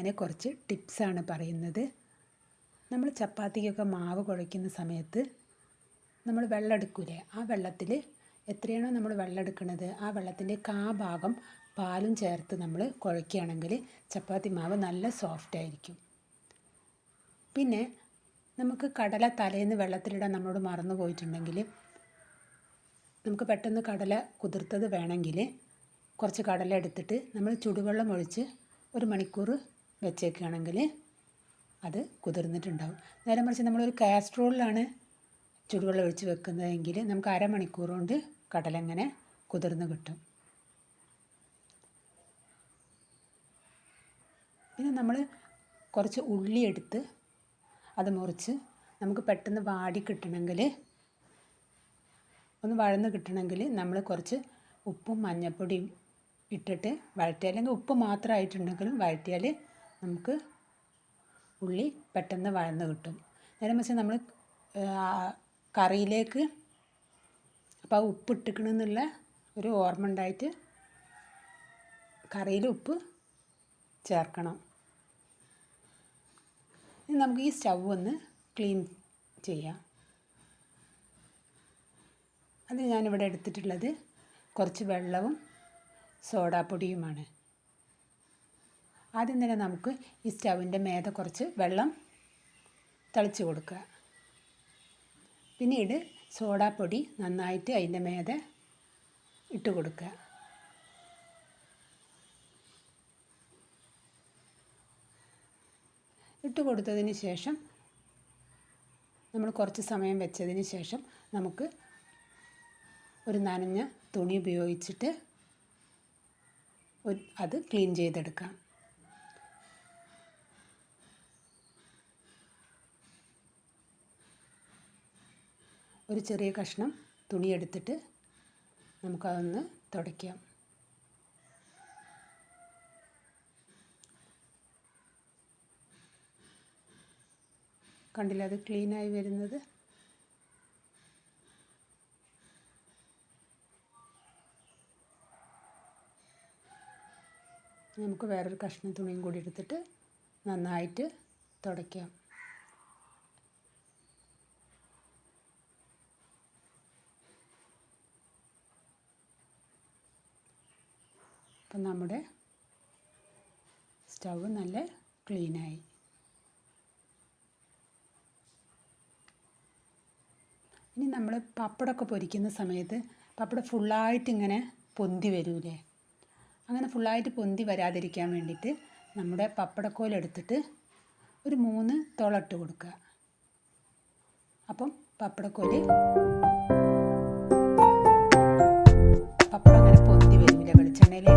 ഞാൻ കുറച്ച് ടിപ്സാണ് പറയുന്നത്. നമ്മൾ ചപ്പാത്തിക്കൊക്കെ മാവ് കുഴയ്ക്കുന്ന സമയത്ത് നമ്മൾ വെള്ളം എടുക്കൂലേ, ആ വെള്ളത്തിൽ എത്രയാണോ നമ്മൾ വെള്ളം എടുക്കുന്നത് ആ വെള്ളത്തിൻ്റെ ഭാഗം പാലും ചേർത്ത് നമ്മൾ കുഴയ്ക്കുകയാണെങ്കിൽ ചപ്പാത്തി മാവ് നല്ല സോഫ്റ്റ് ആയിരിക്കും. പിന്നെ നമുക്ക് കടല തലേന്ന് വെള്ളത്തിലിടാൻ നമ്മളോട് മറന്നു പോയിട്ടുണ്ടെങ്കിൽ നമുക്ക് പെട്ടെന്ന് കടല കുതിർത്തത് വേണമെങ്കിൽ കുറച്ച് കടല എടുത്തിട്ട് നമ്മൾ ചുടുവെള്ളം ഒഴിച്ച് 1 മണിക്കൂർ വെച്ചേക്കുകയാണെങ്കിൽ അത് കുതിർന്നിട്ടുണ്ടാവും. നേരെ മറിച്ച് നമ്മളൊരു കാസ്ട്രോളിലാണ് ചുടുവെള്ളം ഒഴിച്ച് വെക്കുന്നതെങ്കിൽ നമുക്ക് 1/2 മണിക്കൂർ കൊണ്ട് കടല ഇങ്ങനെ കുതിർന്ന് കിട്ടും. പിന്നെ നമ്മൾ കുറച്ച് ഉള്ളി എടുത്ത് അത് മുറിച്ച് നമുക്ക് പെട്ടെന്ന് വാടി കിട്ടണമെങ്കിൽ, ഒന്ന് വഴന്ന് കിട്ടണമെങ്കിൽ നമ്മൾ കുറച്ച് ഉപ്പും മഞ്ഞൾപ്പൊടിയും ഇട്ടിട്ട് വഴറ്റിയാൽ, അല്ലെങ്കിൽ ഉപ്പ് മാത്രമായിട്ടുണ്ടെങ്കിലും വഴറ്റിയാൽ നമുക്ക് ഉള്ളി പെട്ടെന്ന് വഴന്ന് കിട്ടും. നേരെ മറിച്ച് നമ്മൾ കറിയിലേക്ക് അപ്പോൾ ആ ഉപ്പ് ഇട്ടിക്കണമെന്നുള്ള ഒരു ഓർമ്മ ഉണ്ടായിട്ട് കറിയിൽ ഉപ്പ് ചേർക്കണം. ഇനി നമുക്ക് ഈ സ്റ്റൗ ഒന്ന് ക്ലീൻ ചെയ്യാം. അത് ഞാനിവിടെ എടുത്തിട്ടുള്ളത് കുറച്ച് വെള്ളവും സോഡാപ്പൊടിയുമാണ്. ആദ്യം തന്നെ നമുക്ക് ഈ സ്റ്റൗവിൻ്റെ മേതെ കുറച്ച് വെള്ളം തളിച്ച് കൊടുക്കുക. പിന്നീട് സോഡാപ്പൊടി നന്നായിട്ട് അതിൻ്റെ മേതെ ഇട്ട് കൊടുക്കുക. ഇട്ട് കൊടുത്തതിന് ശേഷം നമ്മൾ കുറച്ച് സമയം വെച്ചതിന് ശേഷം നമുക്ക് ഒരു നനഞ്ഞ തുണി ഉപയോഗിച്ചിട്ട് അത് ക്ലീൻ ചെയ്തെടുക്കാം. ഒരു ചെറിയ കഷ്ണം തുണി എടുത്തിട്ട് നമുക്കതൊന്ന് തുടയ്ക്കാം. കണ്ടില്ല അത് ക്ലീനായി വരുന്നത്? നമുക്ക് വേറൊരു കഷ്ണം തുണിയും കൂടി എടുത്തിട്ട് നന്നായിട്ട് തുടയ്ക്കാം. അപ്പം നമ്മുടെ സ്റ്റൗ നല്ല ക്ലീനായി. ഇനി നമ്മൾ പപ്പടമൊക്കെ പൊരിക്കുന്ന സമയത്ത് പപ്പടം ഫുള്ളായിട്ട് ഇങ്ങനെ പൊന്തി വരൂലേ, അങ്ങനെ ഫുള്ളായിട്ട് പൊന്തി വരാതിരിക്കാൻ വേണ്ടിയിട്ട് നമ്മുടെ പപ്പടക്കോലെടുത്തിട്ട് ഒരു 3 തുളട്ട് കൊടുക്കുക. അപ്പം പപ്പടക്കോല് പപ്പടം അങ്ങനെ പൊന്തി വരില്ല, വെളിച്ചെണ്ണയിൽ